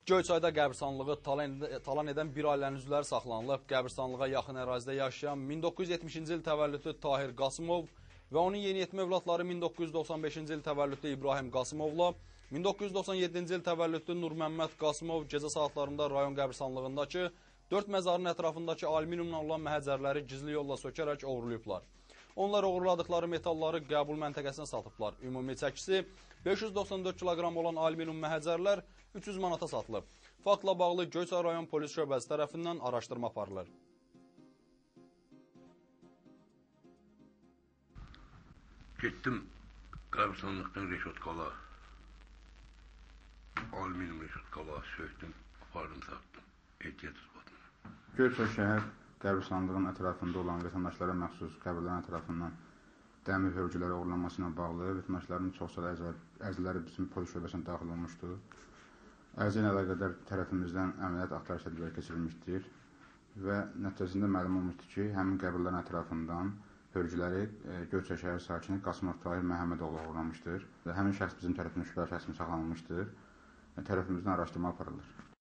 Göyçayda qəbirstanlığı talan edən bir ailənin üzvləri saxlanılıb. Qəbirstanlığa yaxın ərazidə yaşayan 1970-ci il təvəllüdlü Tahir Qasımov və onun yeniyetmə övladları 1995-ci il təvəllüdlü İbrahim Qasımovla 1997-ci il təvəllüdlü Nurməmməd Qasımov gecə saatlarında rayon qəbirstanlığındakı 4 məzarın ətrafındakı alüminiumla olan məhəccərləri gizli yolla sökərək oğurlayıblar. Onlar oğurladıqları metalları qəbul məntəqəsinə satıblar. Ümumi çəkisi 594 kiloqram olan alüminium məhəccərlər 300 manata satılıb. Faktla bağlı Göyçay rayon polis şöbəsi tərəfindən araşdırma aparılır. Getdim qəbirstanlıqdan reşotqala, alüminium reşotqala söktüm, apardım, satdım. Ehtiyat isbatını. Göyçay şəhər qəbirstanlığın ətrafında olan vətəndaşlara məxsus qəbirlərin ətrafından dəmir hörgüləri oğurlanması ilə bağlı vətəndaşların çox sayda ərizələri bizim polis şöbəsinə daxil olmuşdur. Ərizə ilə əlaqədar tərəfimizdən əməliyyat axtarış tədbirləri keçirilmişdir və nəticəsində məlum olmuşdur ki, həmin qəbirlərin ətrafından hörgüləri Göyçay şəhər sakini Qasımov Tahir Məhəmmədoğlu oğurlamışdır və həmin şəxs bizim tərəfimizdən şübhəli şəxs kimi saxlanılmışdır. Tərəfimizdən araşdırma aparılır.